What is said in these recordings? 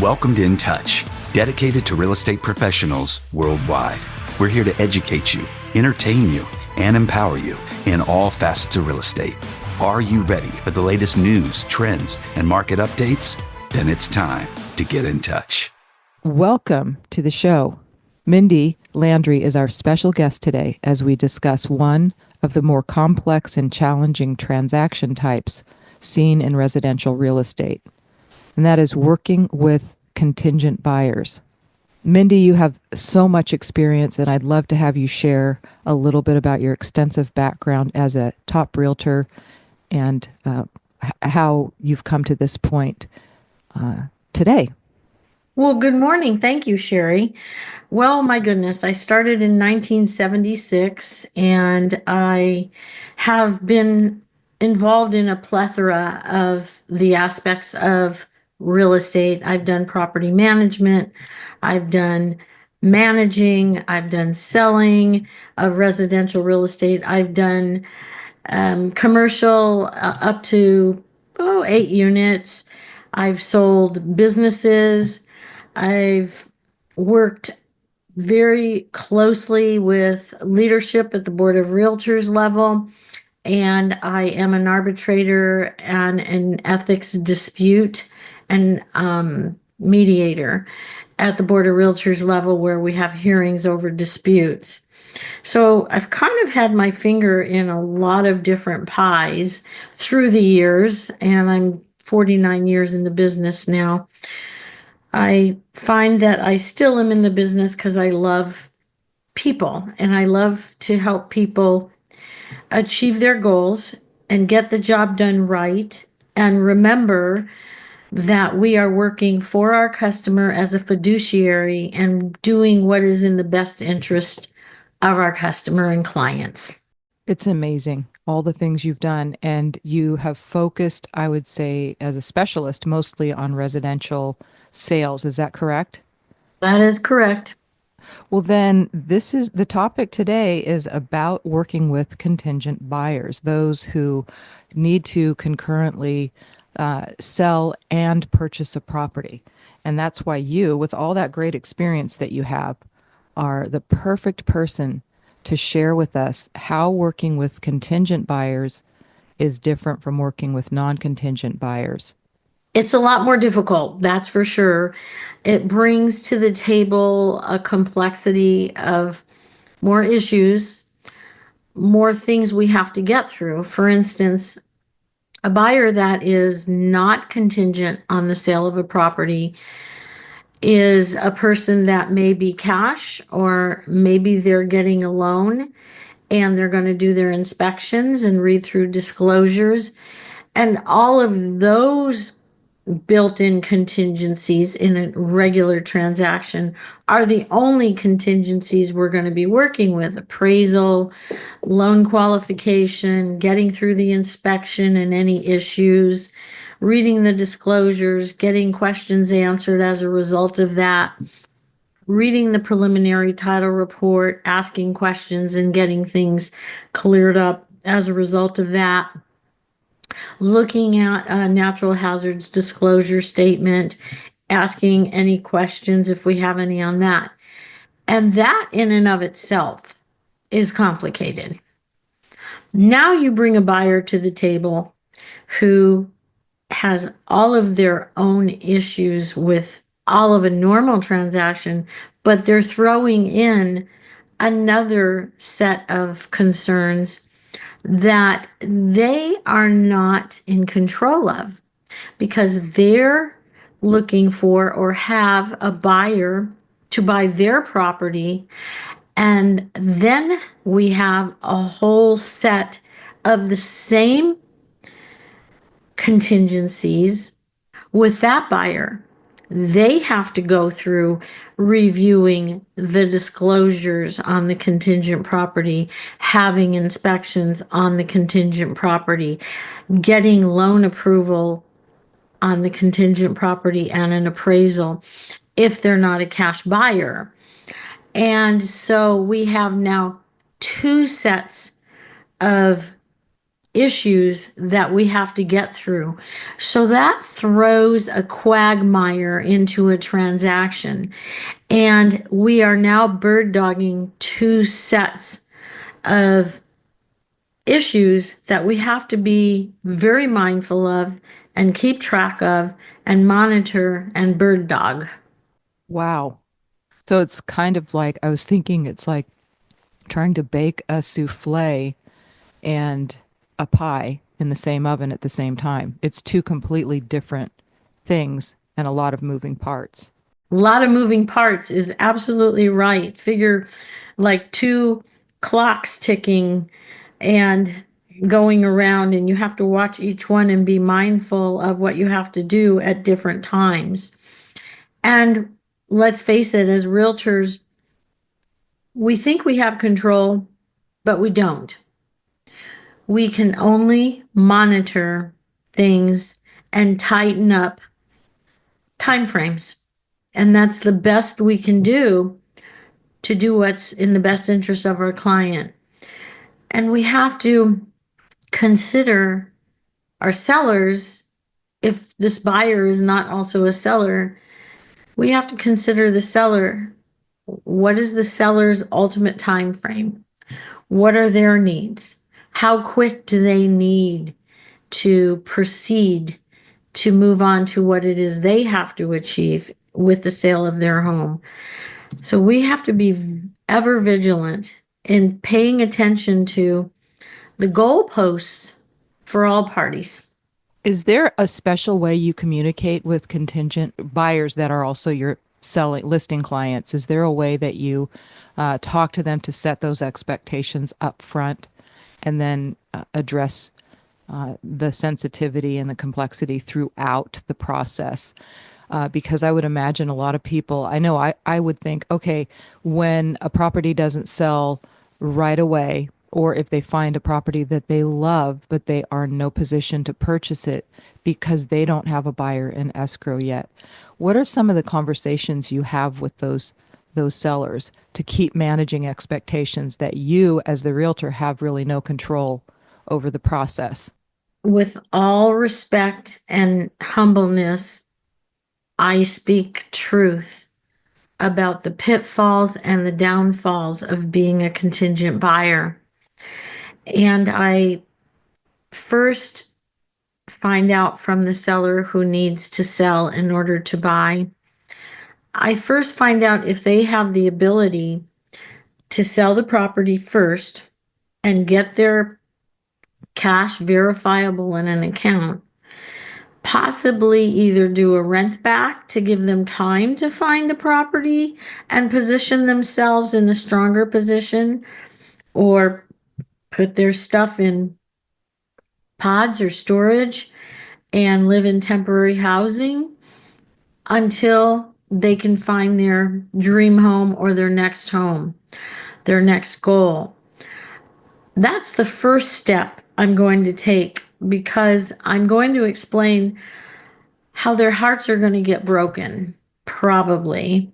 Welcome to InTouch, dedicated to real estate professionals worldwide. We're here to educate you, entertain you, and empower you in all facets of real estate. Are you ready for the latest news, trends, and market updates? Then it's time to get in touch. Welcome to the show. Mindi Landry is our special guest today as we discuss one of the more complex and challenging transaction types seen in residential real estate, and that is working with contingent buyers. Mindi, you have so much experience, and I'd love to have you share a little bit about your extensive background as a top realtor and how you've come to this point today. Well, good morning. Thank you, Sherry. Well, my goodness, I started in 1976 and I have been involved in a plethora of the aspects of real estate. I've done property management, I've done managing, I've done selling of residential real estate, I've done commercial up to 8 units. I've sold businesses. I've worked very closely with leadership at the Board of Realtors level, and I am an arbitrator and an ethics dispute and mediator at the Board of Realtors level, where we have hearings over disputes. So I've kind of had my finger in a lot of different pies through the years, and I'm 49 years in the business now. I find that I still am in the business because I love people and I love to help people achieve their goals and get the job done right. And remember that we are working for our customer as a fiduciary and doing what is in the best interest of our customer and clients. It's amazing, all the things you've done, and you have focused, I would say, as a specialist, mostly on residential sales. Is that correct? That is correct. Well, then this is the topic today is about working with contingent buyers, those who need to concurrently sell and purchase a property. And that's why you, with all that great experience that you have, are the perfect person to share with us how working with contingent buyers is different from working with non-contingent buyers. It's a lot more difficult, that's for sure. It brings to the table a complexity of more issues, more things we have to get through. For instance, a buyer that is not contingent on the sale of a property is a person that may be cash, or maybe they're getting a loan and they're going to do their inspections and read through disclosures. And all of those built-in contingencies in a regular transaction are the only contingencies we're going to be working with: appraisal, loan qualification, getting through the inspection and any issues, reading the disclosures, getting questions answered as a result of that, reading the preliminary title report, asking questions and getting things cleared up as a result of that, looking at a natural hazards disclosure statement, asking any questions if we have any on that. And that in and of itself is complicated. Now you bring a buyer to the table who has all of their own issues with all of a normal transaction, but they're throwing in another set of concerns that they are not in control of, because they're looking for or have a buyer to buy their property. And then we have a whole set of the same contingencies with that buyer. They have to go through reviewing the disclosures on the contingent property, having inspections on the contingent property, getting loan approval on the contingent property and an appraisal if they're not a cash buyer. And so we have now two sets of issues that we have to get through. So that throws a quagmire into a transaction. And we are now bird dogging two sets of issues that we have to be very mindful of and keep track of and monitor and bird dog. Wow. So it's kind of like, I was thinking it's like trying to bake a souffle and a pie in the same oven at the same time. It's two completely different things and a lot of moving parts. A lot of moving parts is absolutely right. Figure like two clocks ticking and going around, and you have to watch each one and be mindful of what you have to do at different times. And let's face it, as realtors, we think we have control, but we don't. We can only monitor things and tighten up timeframes. And that's the best we can do to do what's in the best interest of our client. And we have to consider our sellers. If this buyer is not also a seller, we have to consider the seller. What is the seller's ultimate time frame? What are their needs? How quick do they need to proceed to move on to what it is they have to achieve with the sale of their home? So we have to be ever vigilant in paying attention to the goalposts for all parties. Is there a special way you communicate with contingent buyers that are also your listing clients? Is there a way that you talk to them to set those expectations up front and then address the sensitivity and the complexity throughout the process? Because I would imagine a lot of people, I know I would think, okay, when a property doesn't sell right away, or if they find a property that they love, but they are in no position to purchase it because they don't have a buyer in escrow yet. What are some of the conversations you have with those sellers to keep managing expectations that you as the realtor have really no control over the process? With all respect and humbleness, I speak truth about the pitfalls and the downfalls of being a contingent buyer. And I first find out from the seller who needs to sell in order to buy. I first find out if they have the ability to sell the property first and get their cash verifiable in an account, possibly either do a rent back to give them time to find a property and position themselves in a stronger position, or put their stuff in pods or storage and live in temporary housing until they can find their dream home or their next home, their next goal. That's the first step I'm going to take, because I'm going to explain how their hearts are going to get broken, probably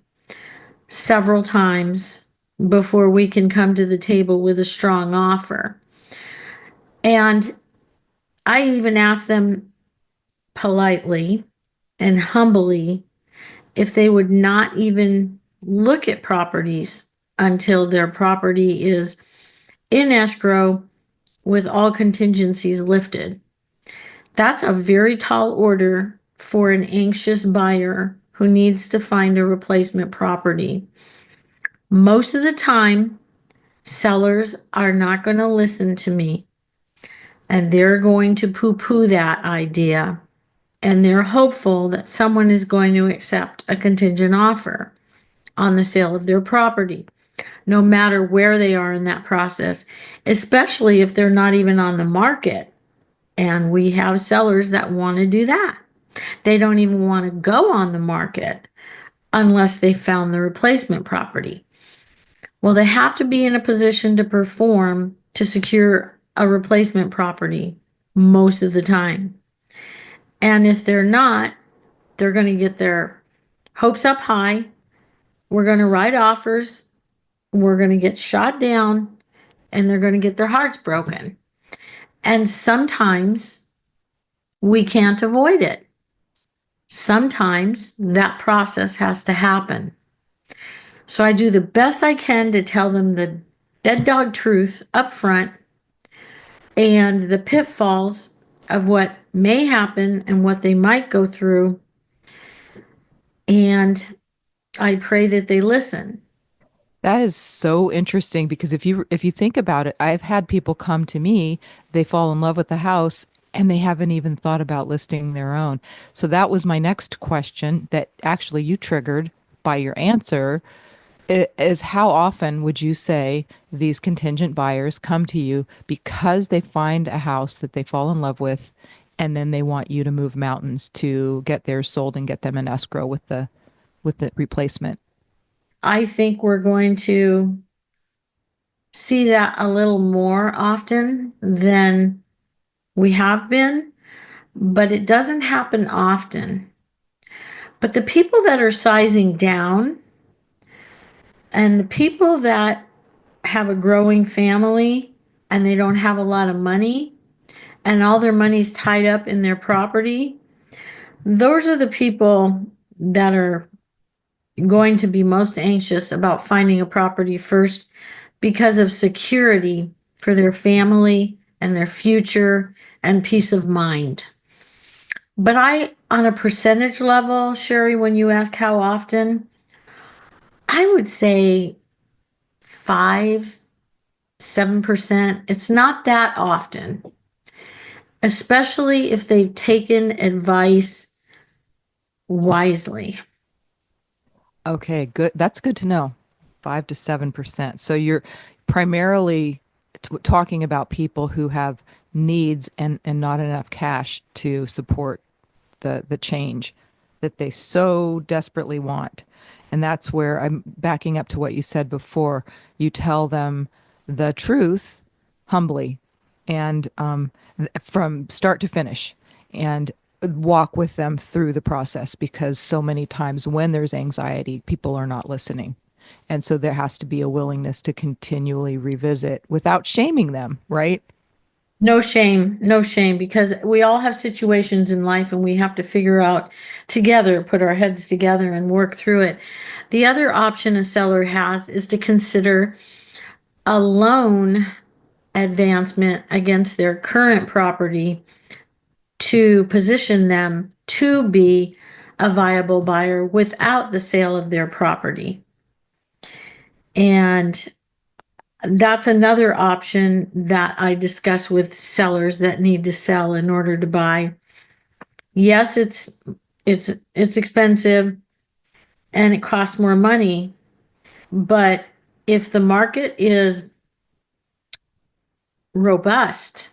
several times before we can come to the table with a strong offer. And I even ask them politely and humbly if they would not even look at properties until their property is in escrow with all contingencies lifted. That's a very tall order for an anxious buyer who needs to find a replacement property. Most of the time, sellers are not going to listen to me, and they're going to poo-poo that idea, and they're hopeful that someone is going to accept a contingent offer on the sale of their property, no matter where they are in that process, especially if they're not even on the market. And we have sellers that want to do that. They don't even want to go on the market unless they found the replacement property. Well, they have to be in a position to perform to secure a replacement property most of the time. And if they're not, they're going to get their hopes up high. We're going to write offers. We're going to get shot down, and they're going to get their hearts broken. And sometimes we can't avoid it. Sometimes that process has to happen. So I do the best I can to tell them the dead dog truth up front and the pitfalls of what may happen and what they might go through. And I pray that they listen. That is so interesting because if you think about it, I've had people come to me, they fall in love with the house and they haven't even thought about listing their own. So that was my next question that actually you triggered by your answer is how often would you say these contingent buyers come to you because they find a house that they fall in love with and then they want you to move mountains to get theirs sold and get them in escrow with the replacement? I think we're going to see that a little more often than we have been, but it doesn't happen often. But the people that are sizing down and the people that have a growing family and they don't have a lot of money and all their money's tied up in their property, those are the people that are going to be most anxious about finding a property first because of security for their family and their future and peace of mind. But on a percentage level, Sherry, when you ask how often, I would say 5, 7%. It's not that often, especially if they've taken advice wisely. Okay, good. That's good to know. 5 to 7%. So you're primarily talking about people who have needs and not enough cash to support the change that they so desperately want. And that's where I'm backing up to what you said before. You tell them the truth humbly and from start to finish and walk with them through the process because so many times when there's anxiety, people are not listening. And so there has to be a willingness to continually revisit without shaming them, right? No shame, no shame, because we all have situations in life and we have to figure out together, put our heads together and work through it. The other option a seller has is to consider a loan advancement against their current property to position them to be a viable buyer without the sale of their property. And that's another option that I discuss with sellers that need to sell in order to buy. Yes, it's expensive and it costs more money, but if the market is robust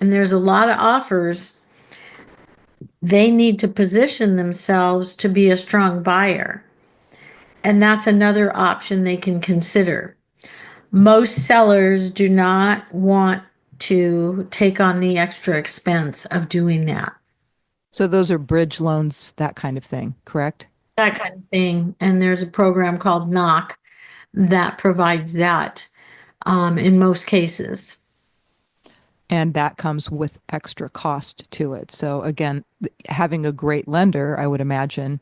and there's a lot of offers, they need to position themselves to be a strong buyer. And that's another option they can consider. Most sellers do not want to take on the extra expense of doing that. So those are bridge loans, that kind of thing, correct? That kind of thing. And there's a program called Knock that provides that in most cases. And that comes with extra cost to it. So again, having a great lender, I would imagine,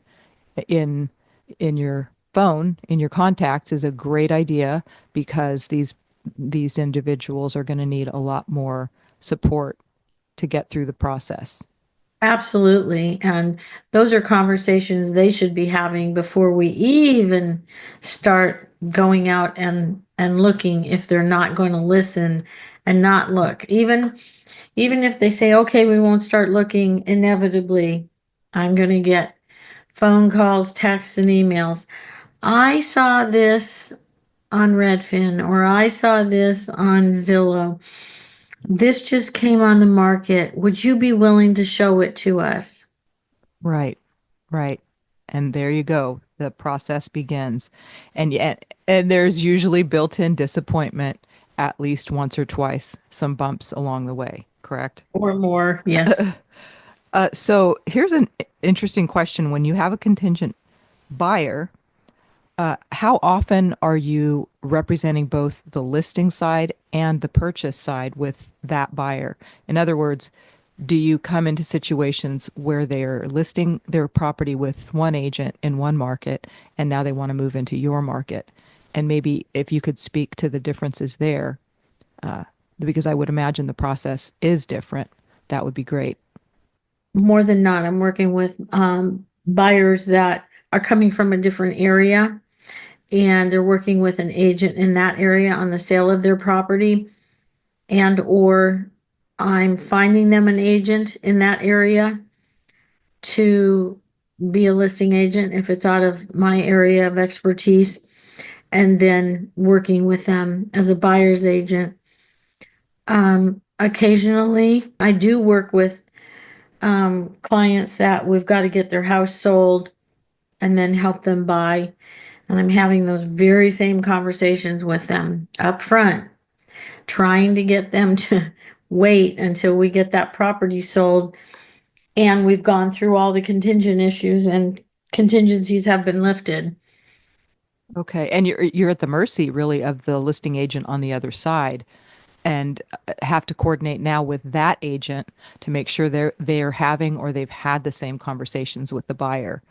in in your phone, in your contacts is a great idea because these individuals are going to need a lot more support to get through the process. Absolutely. And those are conversations they should be having before we even start going out and looking if they're not going to listen and not look. Even if they say, okay, we won't start looking, inevitably, I'm going to get phone calls, texts, and emails. I saw this on Redfin, or I saw this on Zillow. This just came on the market. Would you be willing to show it to us? Right, right. And there you go. The process begins. And yet, and there's usually built-in disappointment at least once or twice, some bumps along the way, correct? Or more, yes. So here's an interesting question. When you have a contingent buyer, How often are you representing both the listing side and the purchase side with that buyer? In other words, do you come into situations where they're listing their property with one agent in one market and now they want to move into your market? And maybe if you could speak to the differences there, because I would imagine the process is different, that would be great. More than not, I'm working with buyers that are coming from a different area, and they're working with an agent in that area on the sale of their property, and or I'm finding them an agent in that area to be a listing agent if it's out of my area of expertise, and then working with them as a buyer's agent. Occasionally, I do work with clients that we've got to get their house sold and then help them buy. And I'm having those very same conversations with them up front, trying to get them to wait until we get that property sold. And we've gone through all the contingent issues and contingencies have been lifted. Okay, and you're at the mercy really of the listing agent on the other side, and have to coordinate now with that agent to make sure they're having or they've had the same conversations with the buyer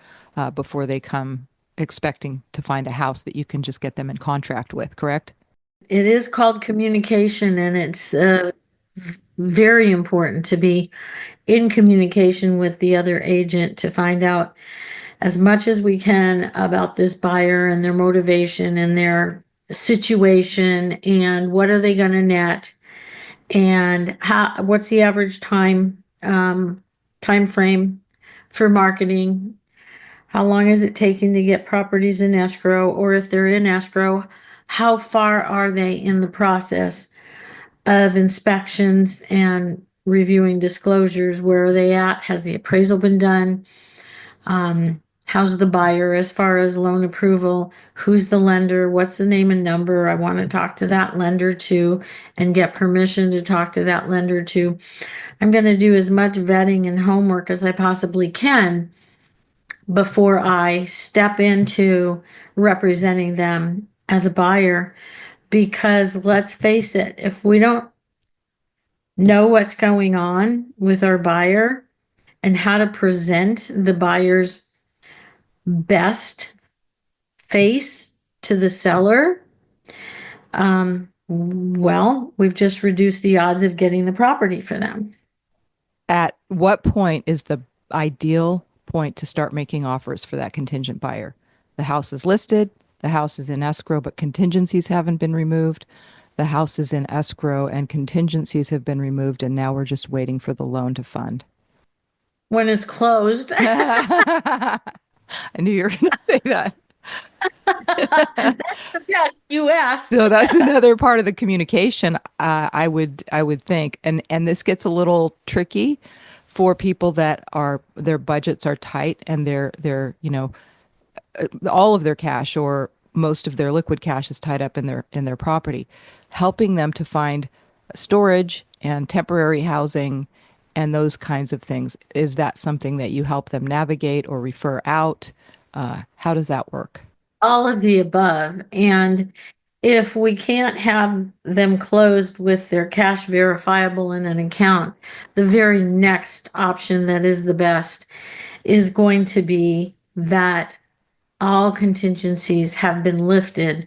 before they come expecting to find a house that you can just get them in contract with, correct? It is called communication, and it's very important to be in communication with the other agent to find out as much as we can about this buyer and their motivation and their situation and what are they going to net and what's the average time frame for marketing. How long is it taking to get properties in escrow, or if they're in escrow, how far are they in the process of inspections and reviewing disclosures? Where are they at? Has the appraisal been done? How's the buyer as far as loan approval? Who's the lender? What's the name and number? I want to talk to that lender too and get permission to talk to that lender too. I'm going to do as much vetting and homework as I possibly can before I step into representing them as a buyer. Because let's face it, if we don't know what's going on with our buyer and how to present the buyer's best face to the seller, well, we've just reduced the odds of getting the property for them. At what point is the ideal point to start making offers for that contingent buyer? The house is listed, the house is in escrow, but contingencies haven't been removed. The house is in escrow and contingencies have been removed, and now we're just waiting for the loan to fund. When it's closed. I knew you were going to say that. Yes, you asked. So that's another part of the communication. I would think, and this gets a little tricky for people that are their budgets are tight and they're all of their cash or most of their liquid cash is tied up in their property. Helping them to find storage and temporary housing and those kinds of things. Is that something that you help them navigate or refer out? How does that work? All of the above. And if we can't have them closed with their cash verifiable in an account, the very next option that is the best is going to be that all contingencies have been lifted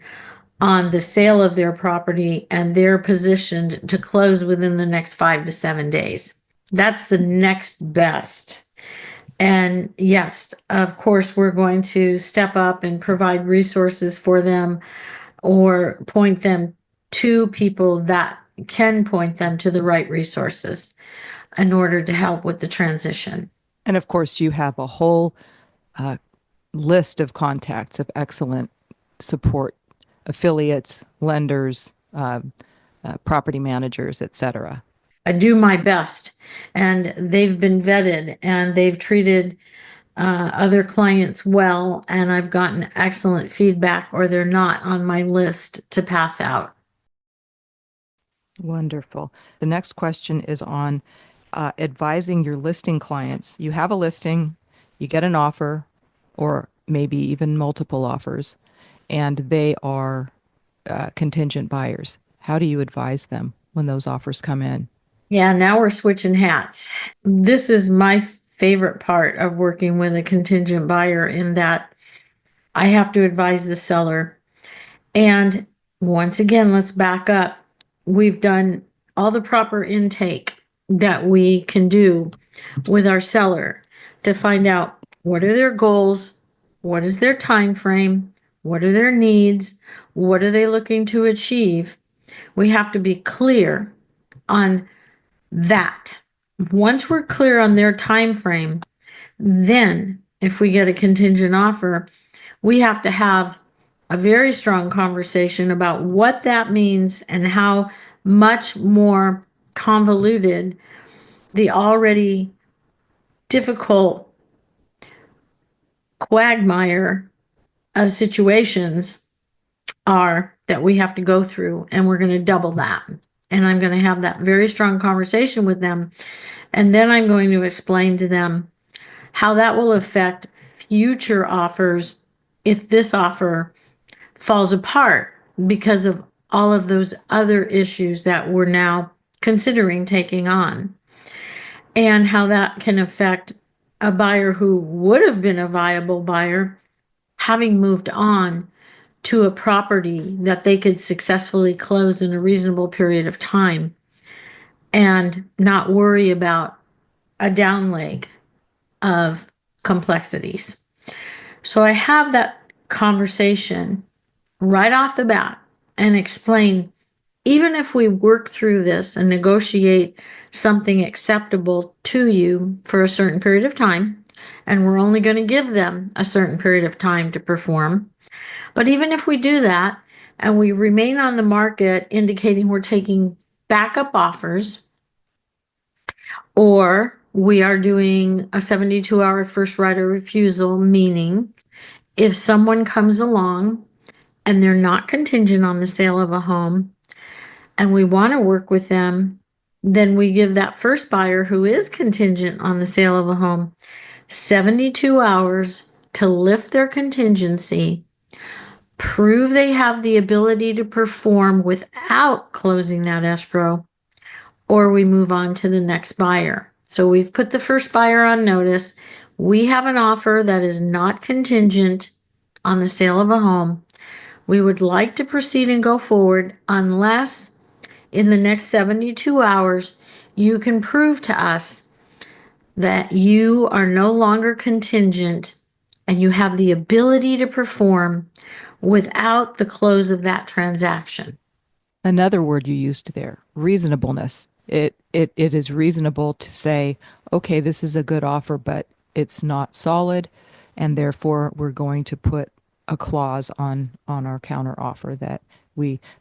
on the sale of their property and they're positioned to close within the next 5 to 7 days. That's the next best. And yes, of course, we're going to step up and provide resources for them or point them to people that can point them to the right resources in order to help with the transition. And of course, you have a whole list of contacts of excellent support affiliates, lenders, property managers, etc. I do my best, and they've been vetted and they've treated other clients well, and I've gotten excellent feedback, or they're not on my list to pass out. Wonderful. The next question is on advising your listing clients. You have a listing, you get an offer, or maybe even multiple offers, and they are contingent buyers. How do you advise them when those offers come in? Yeah, now we're switching hats. This is my favorite part of working with a contingent buyer, in that I have to advise the seller. And once again, let's back up. We've done all the proper intake that we can do with our seller to find out what are their goals, what is their time frame, what are their needs, what are they looking to achieve. We have to be clear on that. Once we're clear on their time frame, then if we get a contingent offer, we have to have a very strong conversation about what that means and how much more convoluted the already difficult quagmire of situations are that we have to go through, and we're going to double that. And I'm going to have that very strong conversation with them. And then I'm going to explain to them how that will affect future offers if this offer falls apart because of all of those other issues that we're now considering taking on, and how that can affect a buyer who would have been a viable buyer having moved on to a property that they could successfully close in a reasonable period of time and not worry about a down leg of complexities. So I have that conversation right off the bat and explain, even if we work through this and negotiate something acceptable to you for a certain period of time, and we're only going to give them a certain period of time to perform. But even if we do that and we remain on the market indicating we're taking backup offers, or we are doing a 72-hour first right of refusal, meaning if someone comes along and they're not contingent on the sale of a home and we want to work with them, then we give that first buyer who is contingent on the sale of a home 72 hours to lift their contingency, prove they have the ability to perform without closing that escrow, or we move on to the next buyer. So we've put the first buyer on notice. We have an offer that is not contingent on the sale of a home. We would like to proceed and go forward unless in the next 72 hours you can prove to us that you are no longer contingent and you have the ability to perform without the close of that transaction. Another word you used there, reasonableness. It is reasonable to say, okay, this is a good offer, but it's not solid, and therefore we're going to put a clause on our counter offer that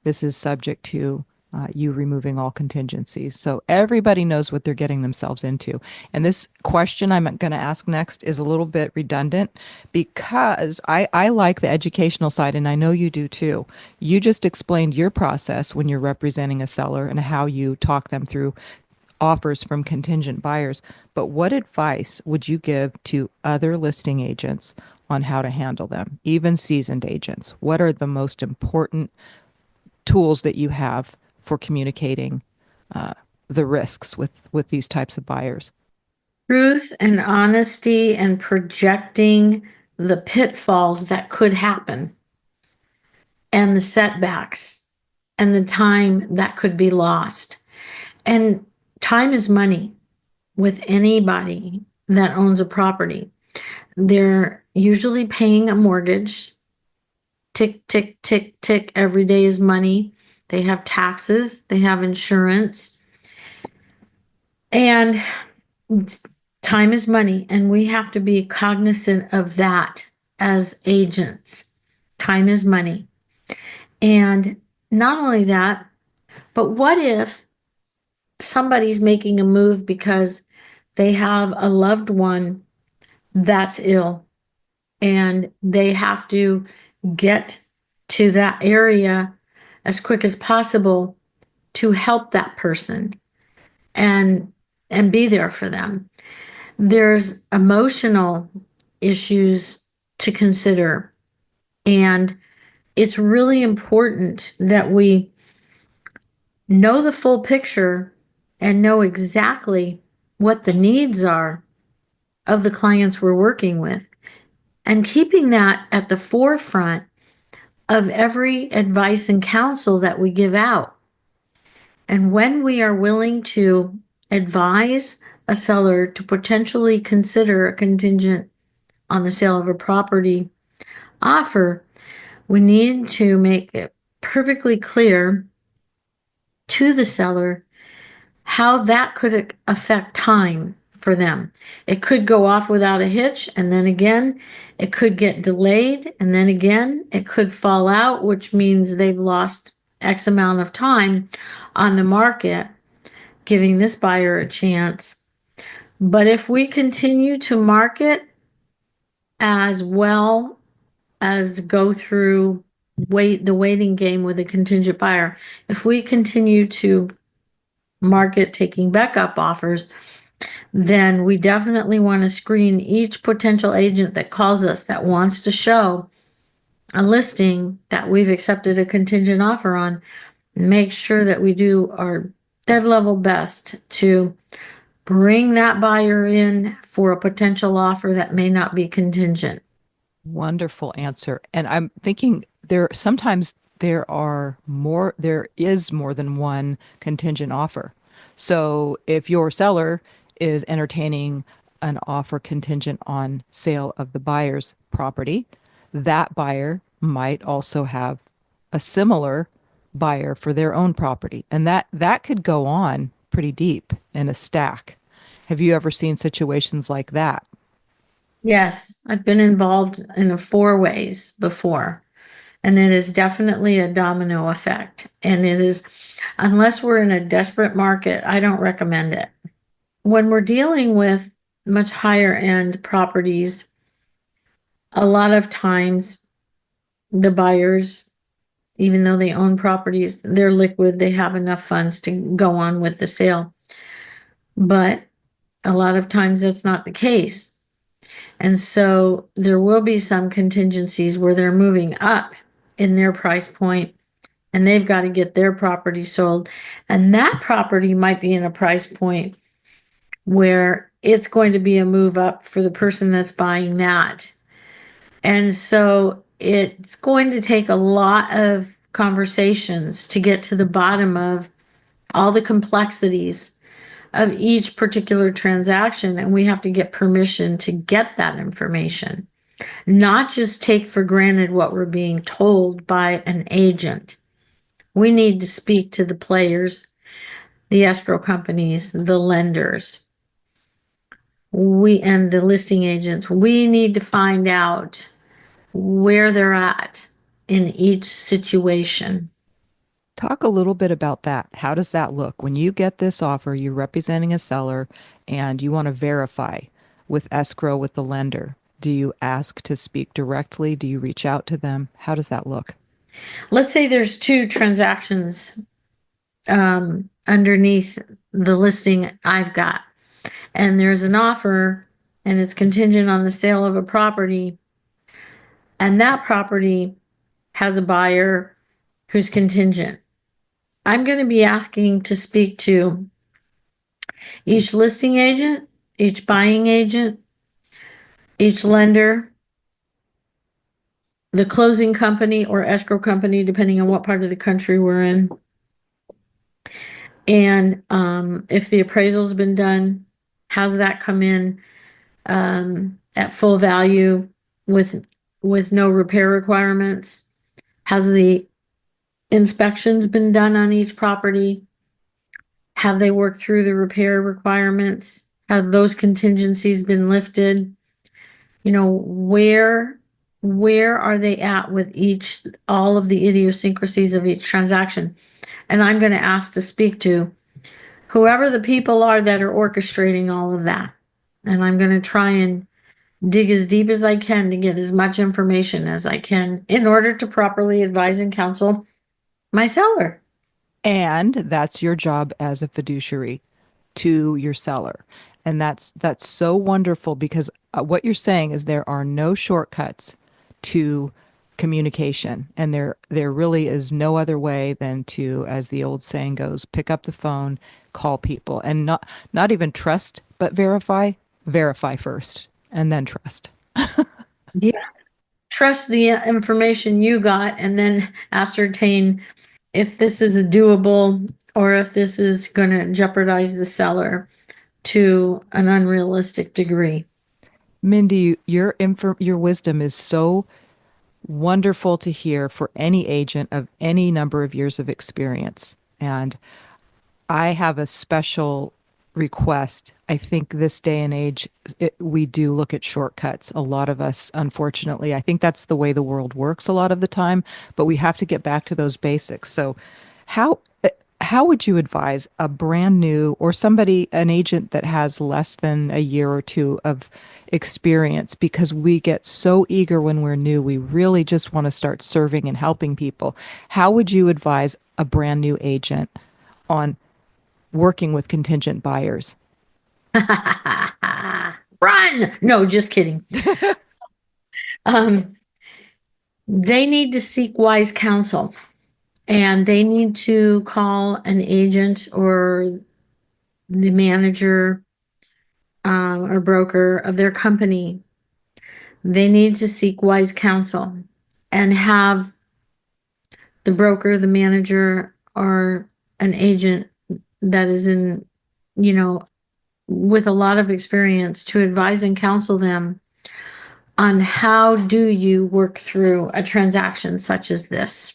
this is subject to you removing all contingencies. So everybody knows what they're getting themselves into. And this question I'm going to ask next is a little bit redundant because I like the educational side, and I know you do too. You just explained your process when you're representing a seller and how you talk them through offers from contingent buyers. But what advice would you give to other listing agents on how to handle them, even seasoned agents? What are the most important tools that you have for communicating the risks with these types of buyers? Truth and honesty and projecting the pitfalls that could happen and the setbacks and the time that could be lost. And time is money with anybody that owns a property. They're usually paying a mortgage. Tick, tick, tick, tick. Every day is money. They have taxes. They have insurance. And time is money. And we have to be cognizant of that as agents. Time is money. And not only that, but what if somebody's making a move because they have a loved one that's ill and they have to get to that area as quick as possible to help that person and be there for them. There's emotional issues to consider, and it's really important that we know the full picture and know exactly what the needs are of the clients we're working with, and keeping that at the forefront of every advice and counsel that we give out. And when we are willing to advise a seller to potentially consider a contingent on the sale of a property offer, we need to make it perfectly clear to the seller how that could affect time for them. It could go off without a hitch, and then again, it could get delayed, and then again, it could fall out, which means they've lost X amount of time on the market, giving this buyer a chance. But if we continue to market as well as go through the waiting game with a contingent buyer, if we continue to market taking backup offers, then we definitely want to screen each potential agent that calls us that wants to show a listing that we've accepted a contingent offer on, and make sure that we do our dead level best to bring that buyer in for a potential offer that may not be contingent. Wonderful answer. And I'm thinking sometimes there is more than one contingent offer. So if your seller is entertaining an offer contingent on sale of the buyer's property, that buyer might also have a similar buyer for their own property. And that could go on pretty deep in a stack. Have you ever seen situations like that? Yes, I've been involved in 4 ways before, and it is definitely a domino effect. And it is, unless we're in a desperate market, I don't recommend it. When we're dealing with much higher end properties, a lot of times the buyers, even though they own properties, they're liquid, they have enough funds to go on with the sale. But a lot of times that's not the case. And so there will be some contingencies where they're moving up in their price point, and they've got to get their property sold. And that property might be in a price point where it's going to be a move up for the person that's buying that. And so it's going to take a lot of conversations to get to the bottom of all the complexities of each particular transaction. And we have to get permission to get that information, not just take for granted what we're being told by an agent. We need to speak to the players, the escrow companies, the lenders, and the listing agents. We need to find out where they're at in each situation. Talk a little bit about that. How does that look? When you get this offer, you're representing a seller and you want to verify with escrow with the lender. Do you ask to speak directly? Do you reach out to them? How does that look? Let's say there's 2 transactions underneath the listing I've got, and there's an offer and it's contingent on the sale of a property, and that property has a buyer who's contingent. I'm going to be asking to speak to each listing agent, each buying agent, each lender, the closing company or escrow company, depending on what part of the country we're in. And if the appraisal's been done, how's that come in at full value with no repair requirements? Has the inspections been done on each property? Have they worked through the repair requirements? Have those contingencies been lifted? You know, where are they at with all of the idiosyncrasies of each transaction? And I'm going to ask to speak to whoever the people are that are orchestrating all of that. And I'm going to try and dig as deep as I can to get as much information as I can in order to properly advise and counsel my seller. And that's your job as a fiduciary to your seller. And that's so wonderful because what you're saying is there are no shortcuts to communication. And there really is no other way than to, as the old saying goes, pick up the phone, call people, and not even trust, but verify. Verify first and then trust. Yeah. Trust the information you got and then ascertain if this is a doable or if this is going to jeopardize the seller to an unrealistic degree. Mindy, your wisdom is so wonderful to hear for any agent of any number of years of experience. And I have a special request. I think this day and age, we do look at shortcuts. A lot of us, unfortunately, I think that's the way the world works a lot of the time, but we have to get back to those basics. So how how would you advise a brand new or somebody, an agent that has less than a year or two of experience? Because we get so eager when we're new, we really just want to start serving and helping people. How would you advise a brand new agent on working with contingent buyers? Run! No, just kidding. They need to seek wise counsel. And they need to call an agent or the manager or broker of their company. They need to seek wise counsel and have the broker, the manager, or an agent that is in, with a lot of experience to advise and counsel them on how do you work through a transaction such as this.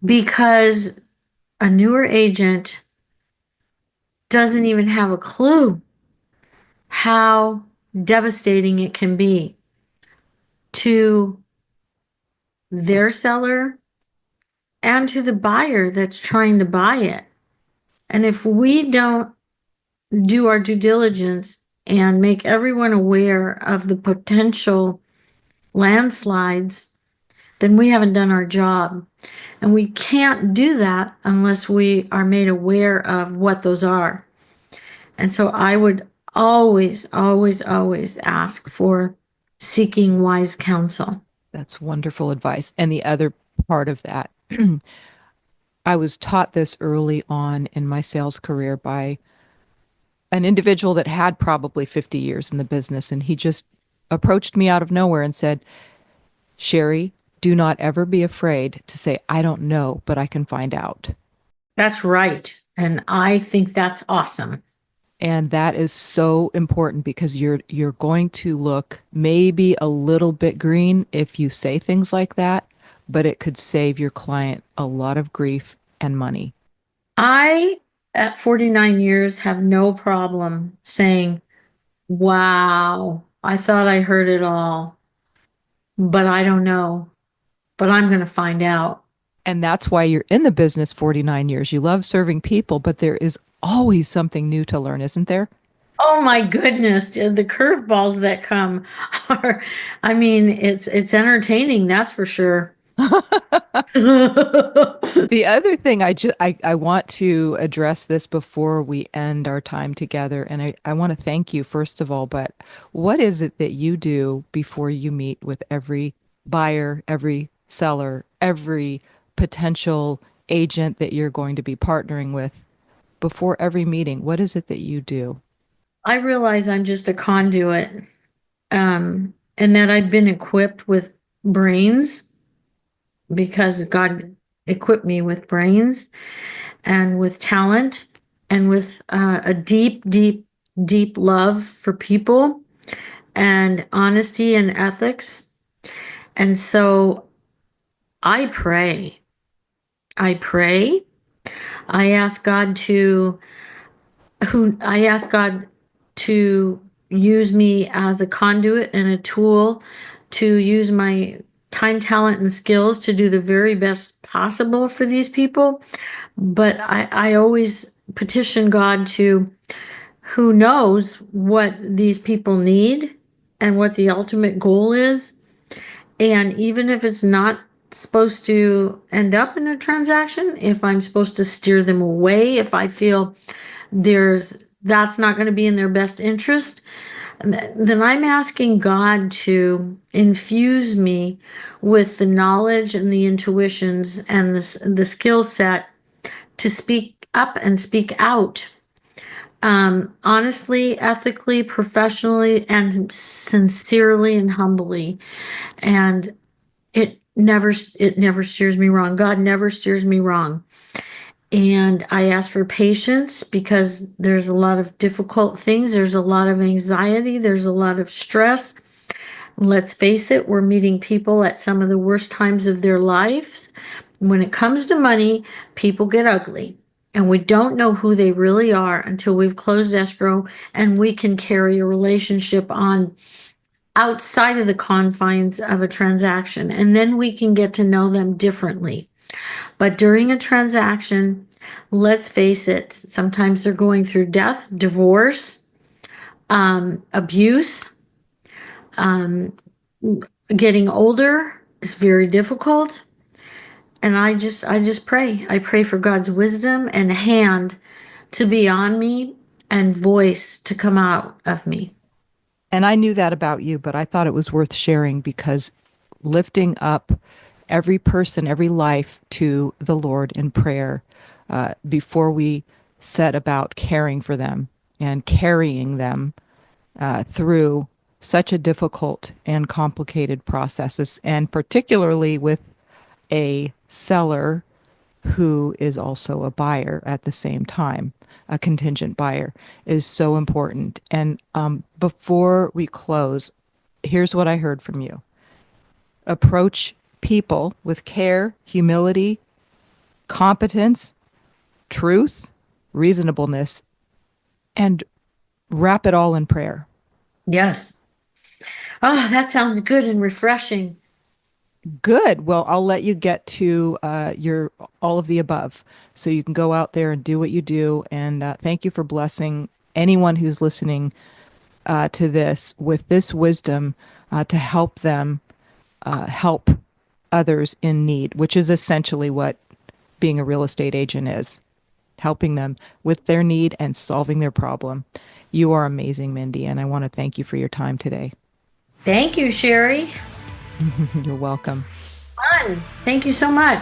Because a newer agent doesn't even have a clue how devastating it can be to their seller and to the buyer that's trying to buy it. And if we don't do our due diligence and make everyone aware of the potential landslides, then we haven't done our job. And we can't do that unless we are made aware of what those are. And so I would always, always, always ask for seeking wise counsel. That's wonderful advice. And the other part of that, I was taught this early on in my sales career by an individual that had probably 50 years in the business. And he just approached me out of nowhere and said, Sherry, do not ever be afraid to say, I don't know, but I can find out. That's right. And I think that's awesome. And that is so important because you're going to look maybe a little bit green if you say things like that, but it could save your client a lot of grief and money. I, at 49 years, have no problem saying, wow, I thought I heard it all, but I don't know, but I'm going to find out. And that's why you're in the business 49 years. You love serving people, but there is always something new to learn, isn't there? Oh my goodness, the curveballs that come are, I mean, it's entertaining, that's for sure. The other thing I want to address this before we end our time together, and I want to thank you first of all, but what is it that you do before you meet with every buyer, every seller, every potential agent that you're going to be partnering with? Before every meeting, what is it that you do? I realize I'm just a conduit, and that I've been equipped with brains because God equipped me with brains and with talent and with a deep, deep, deep love for people and honesty and ethics. And so I pray. I pray. I ask God to use me as a conduit and a tool to use my time, talent, and skills to do the very best possible for these people. But I always petition God to, who knows what these people need and what the ultimate goal is. And even if it's not supposed to end up in a transaction, if I'm supposed to steer them away, if I feel that's not going to be in their best interest, then I'm asking God to infuse me with the knowledge and the intuitions and the skill set to speak up and speak out, honestly, ethically, professionally, and sincerely and humbly. And it never steers me wrong. God never steers me wrong. And I ask for patience because there's a lot of difficult things. There's a lot of anxiety. There's a lot of stress. Let's face it, we're meeting people at some of the worst times of their lives. When it comes to money, people get ugly. And we don't know who they really are until we've closed escrow and we can carry a relationship on outside of the confines of a transaction. And then we can get to know them differently. But during a transaction, let's face it, sometimes they're going through death, divorce, abuse. Getting older is very difficult. And I just pray. I pray for God's wisdom and hand to be on me and voice to come out of me. And I knew that about you, but I thought it was worth sharing because lifting up every person, every life to the Lord in prayer before we set about caring for them and carrying them through such a difficult and complicated processes, and particularly with a seller who is also a buyer at the same time, a contingent buyer, is so important. And before we close, here's what I heard from you. Approach people with care, humility, competence, truth, reasonableness, and wrap it all in prayer. Yes. Oh, that sounds good and refreshing. Good. Well, I'll let you get to your all of the above, so you can go out there and do what you do. And thank you for blessing anyone who's listening to this with this wisdom to help them help others in need, which is essentially what being a real estate agent is, helping them with their need and solving their problem. You are amazing, Mindy, and I want to thank you for your time today. Thank you, Sherry. You're welcome. Fun. Thank you so much.